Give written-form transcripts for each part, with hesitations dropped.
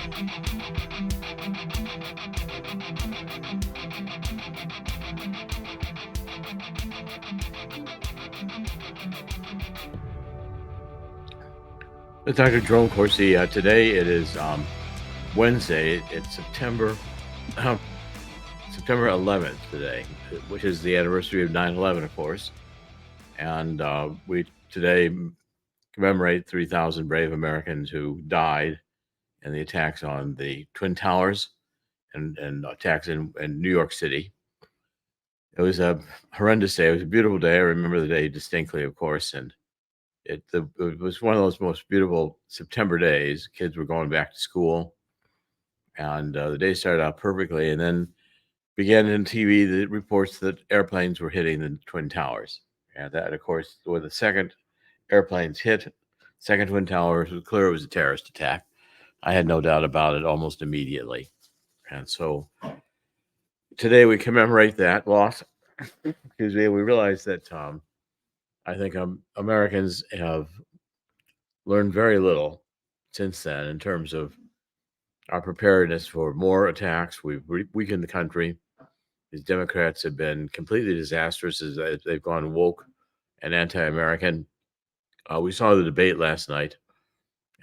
Dr. Jerome Corsi. Today it is Wednesday. It's September 11th today, which is the anniversary of 9/11, of course. And we today commemorate 3,000 brave Americans who died in the attacks on the Twin Towers and attacks in New York City. It was a horrendous day. It was a beautiful day. I remember the day distinctly, of course, and it was one of those most beautiful September days. Kids were going back to school, and the day started out perfectly. And then began in TV the reports that airplanes were hitting the Twin Towers, and that, of course, when the second airplanes hit second Twin Towers, it was clear it was a terrorist attack. I had no doubt about it almost immediately, and so today we commemorate that loss because we realize that I think Americans have learned very little since then in terms of our preparedness for more attacks. We've weakened the country. These Democrats have been completely disastrous as they've gone woke and anti-American. We saw the debate last night,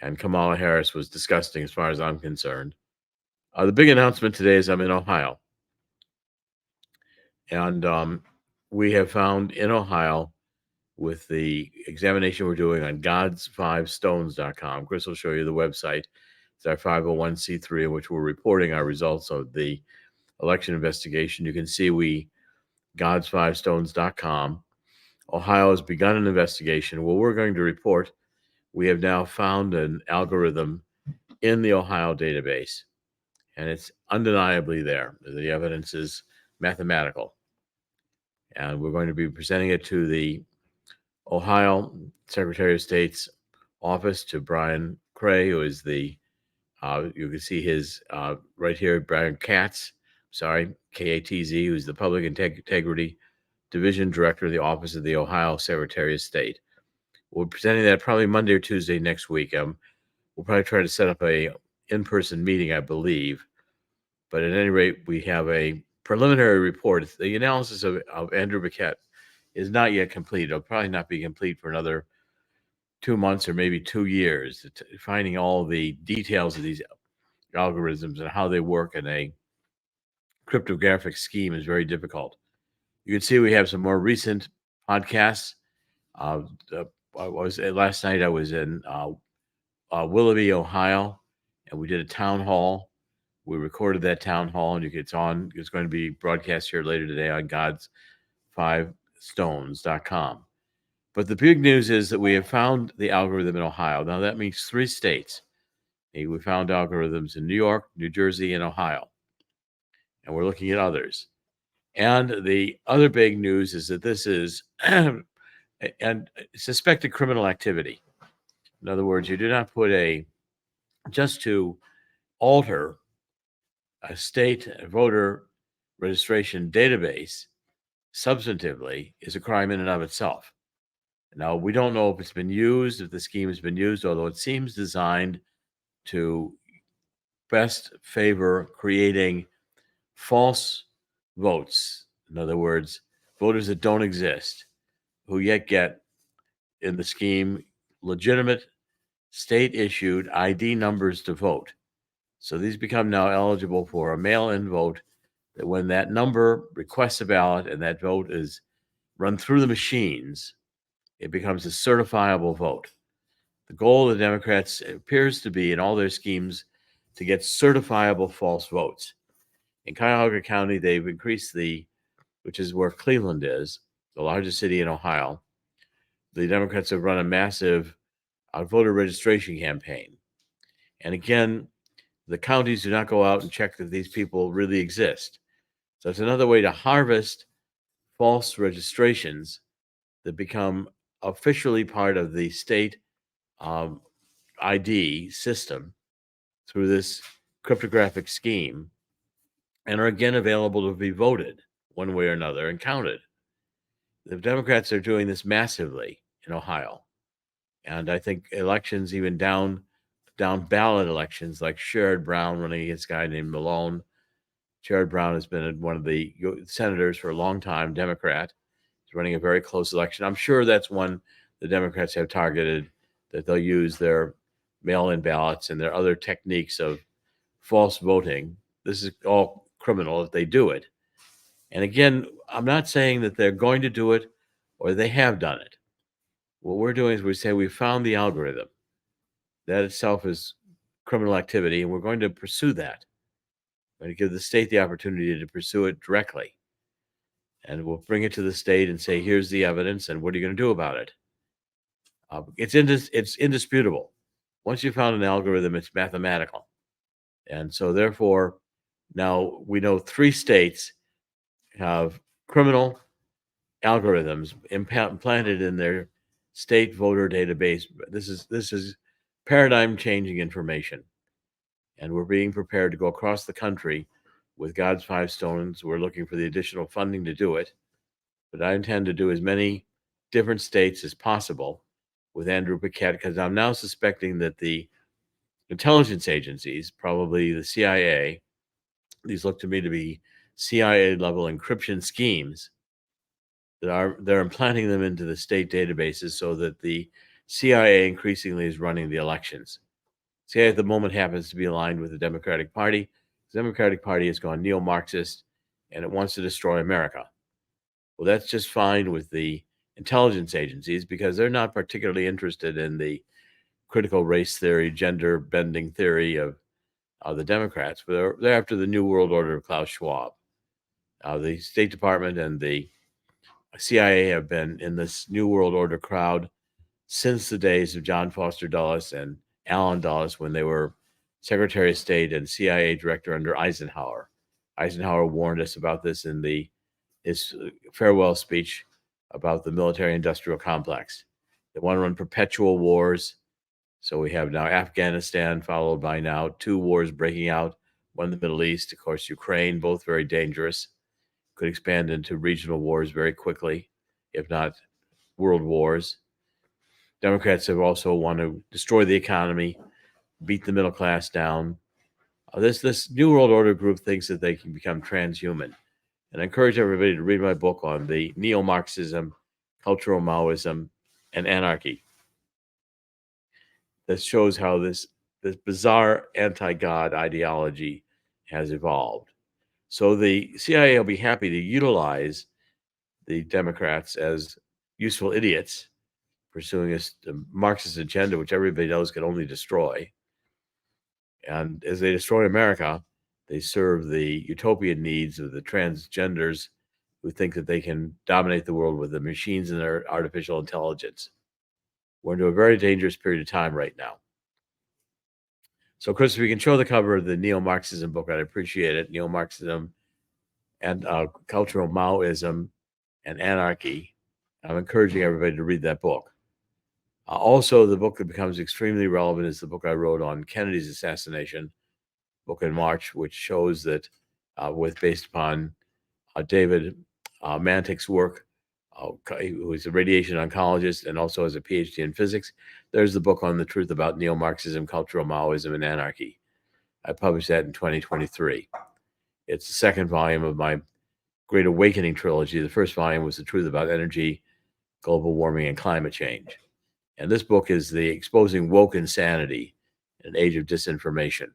and Kamala Harris was disgusting as far as I'm concerned. The big announcement today is I'm in Ohio. And we have found in Ohio, with the examination we're doing on gods5stones.com, Chris will show you the website. It's our 501c3 in which we're reporting our results of the election investigation. You can see gods5stones.com. Ohio has begun an investigation. Well, we're going to report we have now found an algorithm in the Ohio database, and it's undeniably there. The evidence is mathematical. And we're going to be presenting it to the Ohio Secretary of State's office, to Brian Cray, who is the, you can see his right here, Brian Katz, K-A-T-Z, who's the Public Integrity Division Director of the Office of the Ohio Secretary of State. We're presenting that probably Monday or Tuesday next week. We'll probably try to set up a in-person meeting, I believe. But at any rate, we have a preliminary report. The analysis of Andrew Biquette is not yet complete. It'll probably not be complete for another 2 months or maybe 2 years. Finding all the details of these algorithms and how they work in a cryptographic scheme is very difficult. You can see we have some more recent podcasts. Last night I was in Willoughby, Ohio, and we did a town hall. We recorded that town hall, and it's going to be broadcast here later today on gods5stones.com. But the big news is that we have found the algorithm in Ohio. Now that means 3 states. We found algorithms in New York, New Jersey, and Ohio. And we're looking at others. And the other big news is that this is and suspected criminal activity. In other words, you do not put just to alter a state voter registration database substantively is a crime in and of itself. Now, we don't know if it's been used, if the scheme has been used, although it seems designed to best favor creating false votes. In other words, voters that don't exist, who yet get in the scheme legitimate state-issued ID numbers to vote. So these become now eligible for a mail-in vote, that when that number requests a ballot and that vote is run through the machines, it becomes a certifiable vote. The goal of the Democrats appears to be in all their schemes to get certifiable false votes. In Cuyahoga County, they've increased which is where Cleveland is, the largest city in Ohio. The Democrats have run a massive voter registration campaign. And again, the counties do not go out and check that these people really exist. So it's another way to harvest false registrations that become officially part of the state ID system through this cryptographic scheme, and are again available to be voted one way or another and counted. The Democrats are doing this massively in Ohio. And I think elections even down down ballot elections like Sherrod Brown running against a guy named Malone. Sherrod Brown has been one of the senators for a long time, Democrat. He's running a very close election. I'm sure that's one the Democrats have targeted, that they'll use their mail-in ballots and their other techniques of false voting. This is all criminal if they do it. And again, I'm not saying that they're going to do it or they have done it. What we're doing is we say we found the algorithm. That itself is criminal activity, and we're going to pursue that. We're going to give the state the opportunity to pursue it directly. And we'll bring it to the state and say, here's the evidence, and what are you going to do about it? It's indisputable. Once you found an algorithm, it's mathematical. And so therefore, now we know 3 states have criminal algorithms implanted in their state voter database. This is paradigm changing information, and we're being prepared to go across the country with God's 5 stones. We're looking for the additional funding to do it, but I intend to do as many different states as possible with Andrew Paquette, because I'm now suspecting that the intelligence agencies, probably the CIA, these look to me to be CIA level encryption schemes, they're implanting them into the state databases so that the CIA increasingly is running the elections. CIA at the moment happens to be aligned with the Democratic Party. The Democratic Party has gone neo-Marxist and it wants to destroy America. Well, that's just fine with the intelligence agencies because they're not particularly interested in the critical race theory, gender bending theory of the Democrats, but they're after the New World Order of Klaus Schwab. The State Department and the CIA have been in this New World Order crowd since the days of John Foster Dulles and Allen Dulles when they were Secretary of State and CIA Director under Eisenhower. Eisenhower warned us about this in his farewell speech about the military-industrial complex. They want to run perpetual wars. So we have now Afghanistan, followed by now 2 wars breaking out, one in the Middle East, of course, Ukraine, both very dangerous, could expand into regional wars very quickly, if not world wars. Democrats have also want to destroy the economy, beat the middle class down. This New World Order group thinks that they can become transhuman. And I encourage everybody to read my book on the neo-Marxism, cultural Maoism, and anarchy. That shows how this bizarre anti-God ideology has evolved. So the CIA will be happy to utilize the Democrats as useful idiots pursuing a Marxist agenda, which everybody knows can only destroy. And as they destroy America, they serve the utopian needs of the transgenders who think that they can dominate the world with the machines and their artificial intelligence. We're into a very dangerous period of time right now. So, Chris, if we can show the cover of the neo-Marxism book, I'd appreciate it. Neo-Marxism and cultural Maoism and anarchy. I'm encouraging everybody to read that book. Also, the book that becomes extremely relevant is the book I wrote on Kennedy's assassination, book in March, which shows that based upon David Mantik's work, who is a radiation oncologist and also has a PhD in physics. There's the book on the truth about neo-Marxism, cultural Maoism, and anarchy. I published that in 2023. It's the 2nd volume of my Great Awakening trilogy. The first volume was the truth about energy, global warming, and climate change. And this book is the exposing woke insanity in an age of disinformation.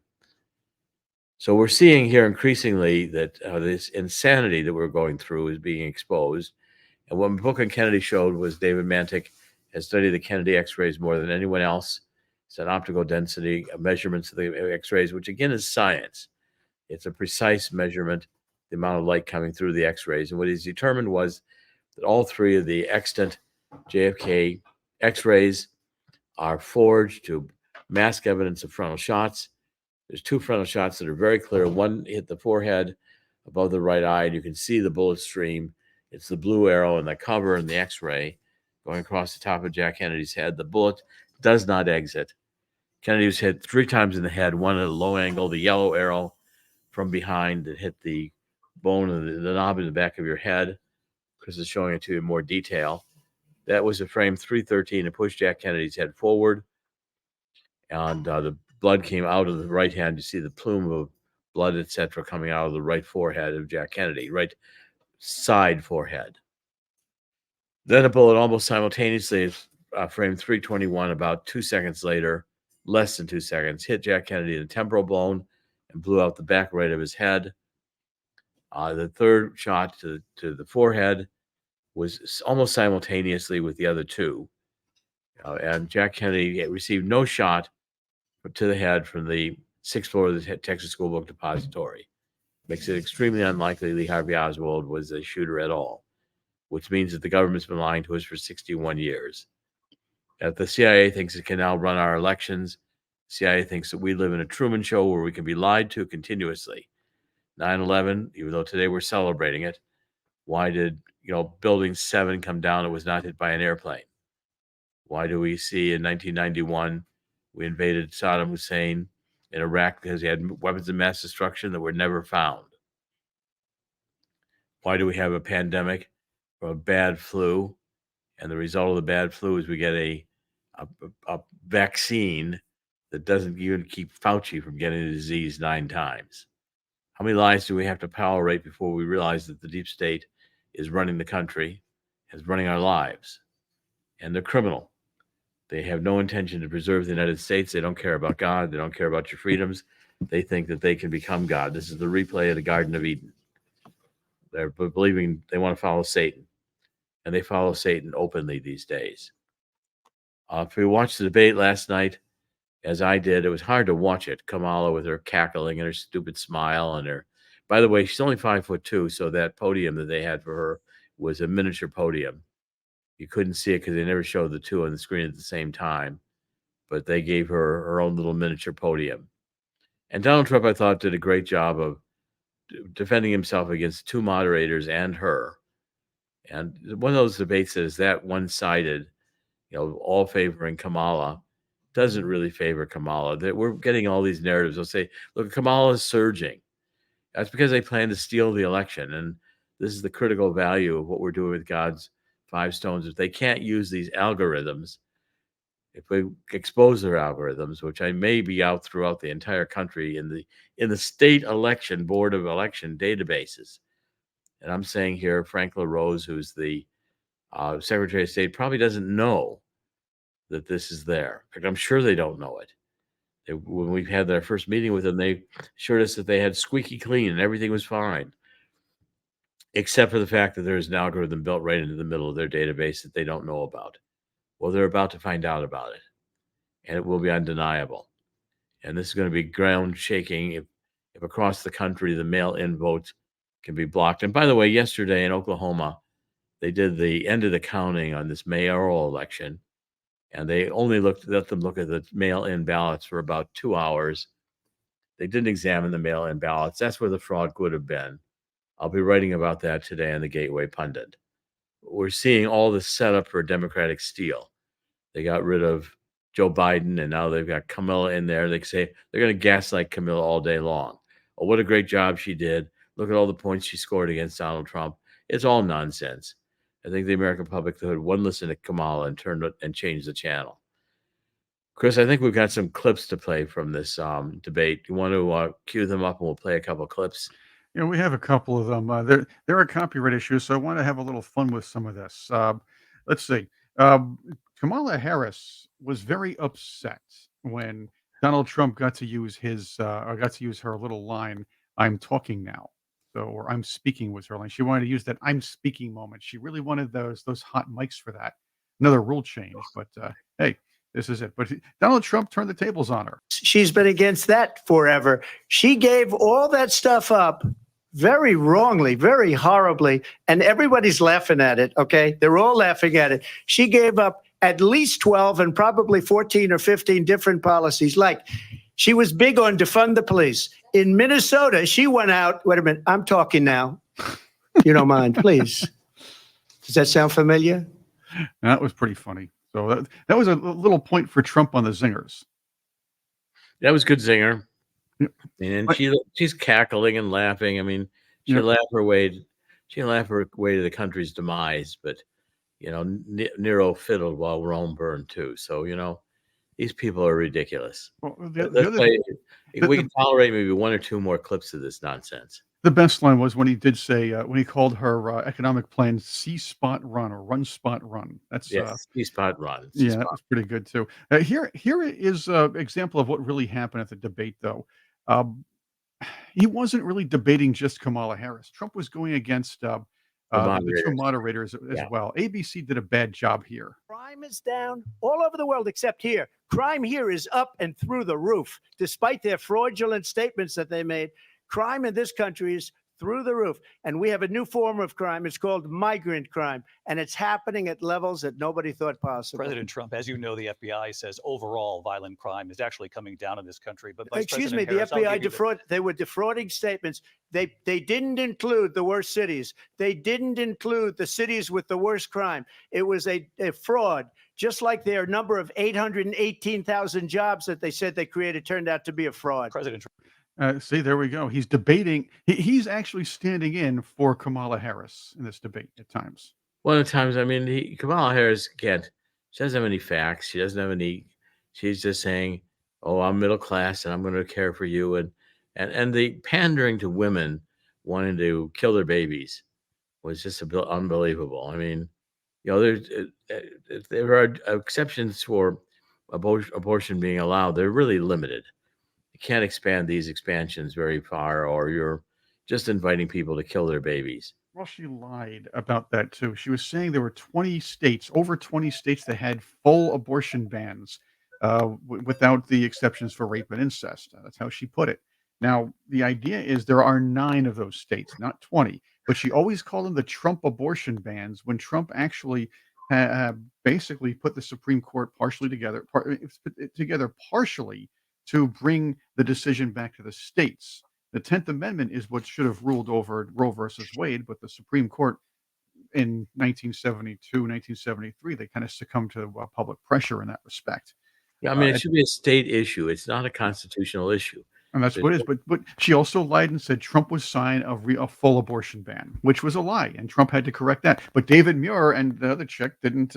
So we're seeing here increasingly that this insanity that we're going through is being exposed. And what my book on Kennedy showed was David Mantik has studied the Kennedy X-rays more than anyone else. It's an optical density measurements of the X-rays, which again is science. It's a precise measurement, the amount of light coming through the X-rays. And what he's determined was that all 3 of the extant JFK X-rays are forged to mask evidence of frontal shots. There's 2 frontal shots that are very clear. One hit the forehead above the right eye, and you can see the bullet stream. It's the blue arrow in the cover and the X-ray going across the top of Jack Kennedy's head. The bullet does not exit. Kennedy was hit 3 times in the head, one at a low angle, the yellow arrow from behind that hit the bone of the knob in the back of your head, because it's showing it to you in more detail. That was a frame 313 to push Jack Kennedy's head forward. And the blood came out of the right hand. You see the plume of blood, etc., coming out of the right forehead of Jack Kennedy, right side forehead. Then a bullet almost simultaneously, frame 321, about 2 seconds later, less than 2 seconds, hit Jack Kennedy in the temporal bone and blew out the back right of his head. The third shot to the forehead was almost simultaneously with the other two. And Jack Kennedy received no shot to the head from the 6th floor of the Texas School Book Depository. Makes it extremely unlikely Lee Harvey Oswald was a shooter at all, which means that the government's been lying to us for 61 years. That the CIA thinks it can now run our elections. CIA thinks that we live in a Truman Show where we can be lied to continuously. 9/11, even though today we're celebrating it, why did Building 7 come down? It was not hit by an airplane. Why do we see in 1991 we invaded Saddam Hussein in Iraq because he had weapons of mass destruction that were never found? Why do we have a pandemic or a bad flu? And the result of the bad flu is we get a vaccine that doesn't even keep Fauci from getting the disease 9 times. How many lies do we have to tolerate before we realize that the deep state is running the country, is running our lives? And they're criminal. They have no intention to preserve the United States. They don't care about God. They don't care about your freedoms. They think that they can become God. This is the replay of the Garden of Eden. They're believing they want to follow Satan, and they follow Satan openly these days. If we watched the debate last night, as I did, it was hard to watch it. Kamala with her cackling and her stupid smile and her. By the way, she's only 5'2", so that podium that they had for her was a miniature podium. You couldn't see it because they never showed the two on the screen at the same time, but they gave her her own little miniature podium. And Donald Trump, I thought, did a great job of defending himself against two moderators and her. And one of those debates that is that one-sided, all favoring Kamala, doesn't really favor Kamala. We're getting all these narratives. They'll say, look, Kamala is surging. That's because they plan to steal the election. And this is the critical value of what we're doing with God's 5 stones. If they can't use these algorithms, if we expose their algorithms, which I may be out throughout the entire country in the state election board of election databases. And I'm saying here, Frank LaRose, who's the Secretary of State, probably doesn't know that this is there. In fact, I'm sure they don't know it. When we had their first meeting with them, they assured us that they had squeaky clean and everything was fine, except for the fact that there's an algorithm built right into the middle of their database that they don't know about. Well, they're about to find out about it, and it will be undeniable. And this is going to be ground shaking if across the country the mail-in votes can be blocked. And by the way, yesterday in Oklahoma, they did the end of the counting on this mayoral election, and they only let them look at the mail-in ballots for about 2 hours. They didn't examine the mail-in ballots. That's where the fraud could have been. I'll be writing about that today on the Gateway Pundit. We're seeing all this setup for Democratic steal. They got rid of Joe Biden, and now they've got Camilla in there. They say they're going to gaslight Camilla all day long. Oh, what a great job she did. Look at all the points she scored against Donald Trump. It's all nonsense. I think the American public could one listen to Kamala and turn it and change the channel. Chris, I think we've got some clips to play from this debate. You want to cue them up, and we'll play a couple of clips? We have a couple of them. There are copyright issues, so I want to have a little fun with some of this. Let's see. Kamala Harris was very upset when Donald Trump got to use her little line, "I'm talking now." Or "I'm speaking" was her line. She wanted to use that "I'm speaking" moment. She really wanted those hot mics for that. Another rule change, but hey, this is it. But Donald Trump turned the tables on her. She's been against that forever. She gave all that stuff up very wrongly, very horribly, and everybody's laughing at it, okay? They're all laughing at it. She gave up at least 12 and probably 14 or 15 different policies. Like, she was big on defund the police. In Minnesota, she went out, wait a minute, I'm talking now. You don't mind, please. Does that sound familiar? That was pretty funny. So that was a little point for Trump on the zingers. That was good zinger. And she's cackling and laughing. I mean, she'll laugh her way to the country's demise. But Nero fiddled while Rome burned too. So these people are ridiculous. Well, Let's play. We the can tolerate maybe one or two more clips of this nonsense. the best line was when he did say, when he called her, economic plan "See Spot Run" or "Run Spot Run." That's, Yes, C spot run, C yeah, that spot. was pretty good too. Here is an example of what really happened at the debate, though. Um, he wasn't really debating just Kamala Harris. Trump was going against, The the 2 moderators. moderators as Yeah. well. ABC did a bad job here. Crime is down all over the world except here. Crime here is up and through the roof. Despite their fraudulent statements that they made, crime in this country is through the roof. And we have a new form of crime. It's called migrant crime. And it's happening at levels that nobody thought possible. President Trump, as you know, the FBI says overall violent crime is actually coming down in this country. But Vice Excuse President me, Harris, the I'll FBI give you the- they were defrauding statements. They didn't include the worst cities. They didn't include the cities with the worst crime. It was a fraud. Just like their number of 818,000 jobs that they said they created turned out to be a fraud. President Trump. See, there we go. He's debating. He's actually standing in for Kamala Harris in this debate at times. One of the times, I mean, Kamala Harris can't. She doesn't have any facts. She doesn't have any. She's just saying, "Oh, I'm middle class, and I'm going to care for you," and the pandering to women wanting to kill their babies was just unbelievable. I mean, there's if there are exceptions for abortion being allowed. They're really limited. You can't expand these expansions very far, or you're just inviting people to kill their babies. Well, she lied about that too. She was saying there were 20 states, over 20 states that had full abortion bans, without the exceptions for rape and incest. That's how she put it. Now, the idea is there are 9 of those states, not 20, but she always called them the Trump abortion bans when Trump actually basically put the Supreme Court partially together, together partially to bring the decision back to the states. The 10th Amendment is what should have ruled over Roe versus Wade, but the Supreme Court in 1972, 1973, they kind of succumbed to public pressure in that respect. Yeah, I mean, it And should be a state issue. It's not a constitutional issue. that's what it is. But she also lied and said Trump would sign a full abortion ban, which was a lie, and Trump had to correct that. But David Muir and the other chick didn't.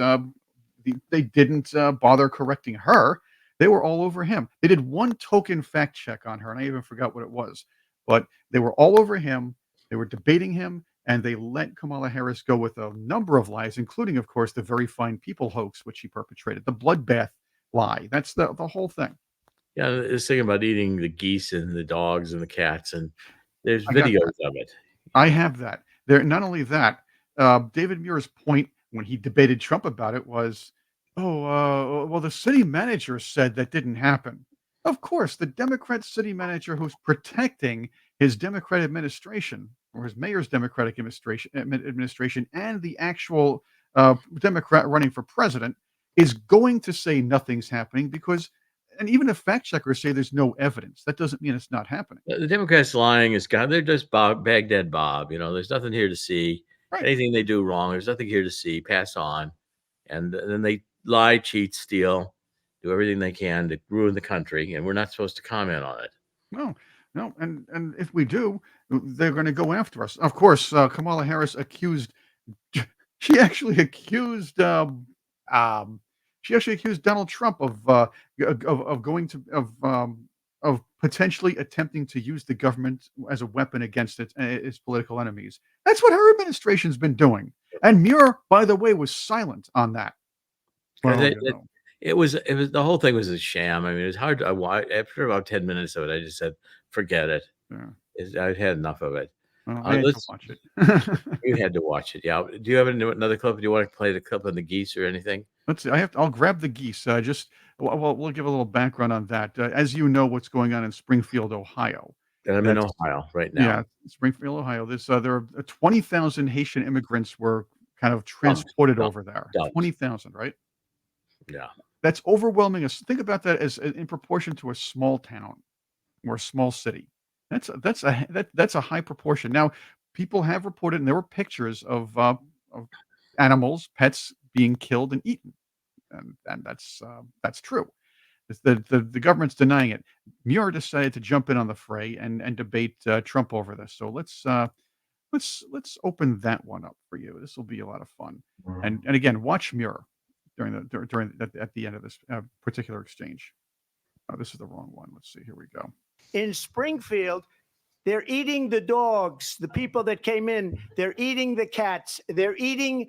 They didn't bother correcting her. They were all over him. They did one token fact check on her, and I even forgot what it was. But they were all over him. They were debating him, and they let Kamala Harris go with a number of lies, including, of course, the very fine people hoax, which she perpetrated, the bloodbath lie. That's the whole thing. Yeah, this thing about eating the geese and the dogs and the cats, and there's I got videos that. of it. I have that. There. Not only that, David Muir's point when he debated Trump about it was, "Oh, well, the city manager said that didn't happen." Of course, the Democrat city manager who's protecting his Democrat administration or his mayor's Democratic administration and the actual Democrat running for president is going to say nothing's happening because, and even if fact checkers say there's no evidence, that doesn't mean it's not happening. The Democrats lying is God. They're just Baghdad Bob. There's nothing here to see. Right. Anything they do wrong, there's nothing here to see. Pass on, and then they lie, cheat, steal, do everything they can to ruin the country, and we're not supposed to comment on it. No, no, and if we do, they're going to go after us. Of course, Kamala Harris accused. She actually accused. She actually accused Donald Trump of going to of potentially attempting to use the government as a weapon against its political enemies. That's what her administration's been doing. And Muir, by the way, was silent on that. Well, It was the whole thing was a sham. I mean, it was hard to watch. After about 10 minutes of it, I just said, "Forget it." Yeah. I've had enough of it. Well, I had to Let's. watch it. You had to watch it, yeah. Do you have another clip? Do you want to play the clip on the geese or anything? Let's see. I'll grab the geese. We'll give a little background on that. As you know, what's going on in Springfield, Ohio. And I'm in That's Ohio right now. Yeah, Springfield, Ohio. There are 20,000 Haitian immigrants were kind of transported over there. Dumped. 20,000, right? Yeah. That's overwhelming us. Think about that as in proportion to a small town or a small city. That's a high proportion. Now, people have reported, and there were pictures of animals, pets being killed and eaten, and that's true. The government's denying it. Muir decided to jump in on the fray and debate Trump over this. So let's open that one up for you. This will be a lot of fun. And again, watch Muir. at the end of this particular exchange. Oh, this is the wrong one. Let's see. Here we go. In Springfield, they're eating the dogs, the people that came in. They're eating the cats. They're eating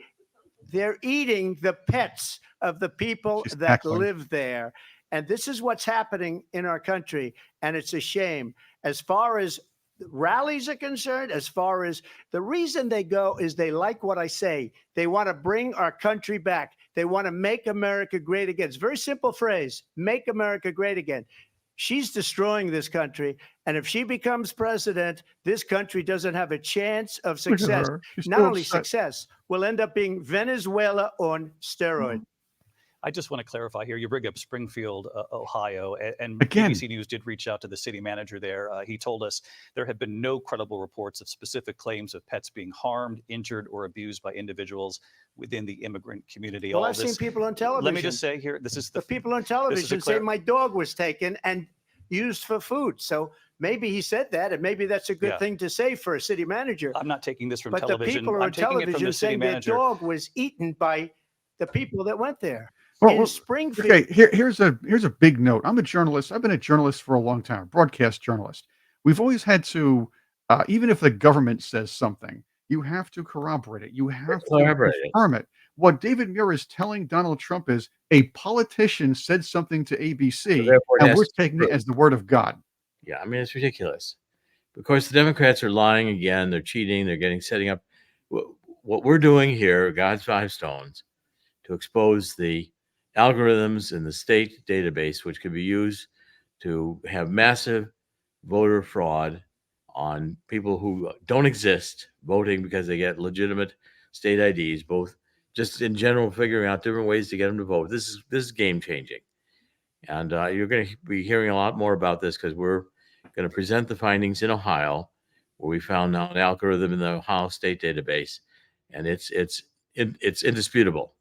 the pets of the people She's that cackling. live there. And this is what's happening in our country. And it's a shame. As far as rallies are concerned, as far as the reason they go is they like what I say. They want to bring our country back. They want to make America great again. It's a very simple phrase, make America great again. She's destroying this country. And if she becomes president, this country doesn't have a chance of Look at success. her. She's Not still only upset. success, will end up being Venezuela on steroids. I just want to clarify here. You bring up Springfield, Ohio, and Again. ABC News did reach out to the city manager there. He told us there have been no credible reports of specific claims of pets being harmed, injured, or abused by individuals within the immigrant community. Well, All I've seen this, people on television. let me just say here, this is The the people on television say my dog was taken and used for food. So maybe he said that, and maybe that's a good Yeah. thing to say for a city manager. I'm not taking this from But the television. people I'm on taking it from television the city saying their manager. dog was eaten by the people that went there. Well, In well, Springfield, okay, here's a big note. I'm a journalist. I've been a journalist for a long time, broadcast journalist. We've always had to, even if the government says something, you have to corroborate it. You have to Corroborate it. confirm it. What David Muir is telling Donald Trump is a politician said something to ABC, therefore it and has we're to be taking it true. as the word of God. Yeah, I mean, it's ridiculous. Of course, the Democrats are lying again. They're cheating. They're setting up. What we're doing here, God's Five Stones, to expose the algorithms in the state database, which could be used to have massive voter fraud on people who don't exist voting because they get legitimate state IDs, both just in general figuring out different ways to get them to vote. This is game changing. And you're going to be hearing a lot more about this because we're going to present the findings in Ohio, where we found now an algorithm in the Ohio state database, and it's indisputable.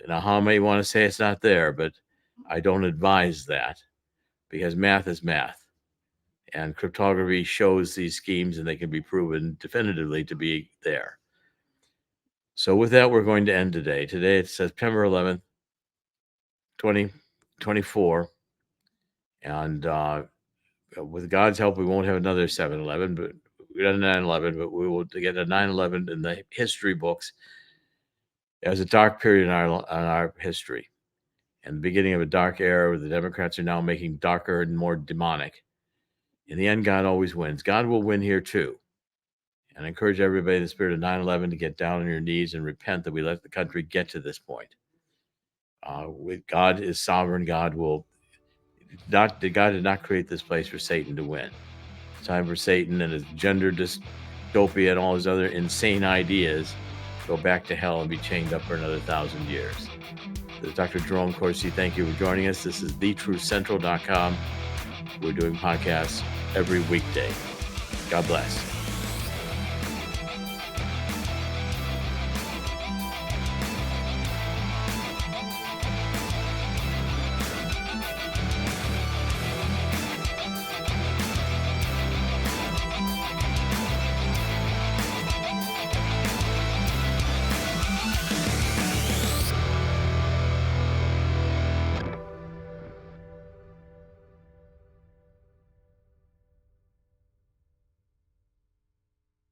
Now, how may want to say it's not there, but I don't advise that because math is math. And cryptography shows these schemes and they can be proven definitively to be there. So with that, we're going to end today. Today, it's September 11th, 2024. And with God's help, we won't have another 7/11, but we got a 9/11, but we will get a 9/11 in the history books as a dark period in our history and the beginning of a dark era where the Democrats are now making darker and more demonic. In the end, God always wins. God will win here too. And I encourage everybody in the spirit of 9/11 to get down on your knees and repent that we let the country get to this point. God is sovereign. God did not create this place for Satan to win. It's time for Satan and his gender dystopia and all his other insane ideas go back to hell and be chained up for another 1,000 years. This is Dr. Jerome Corsi. Thank you for joining us. This is thetruthcentral.com. We're doing podcasts every weekday. God bless.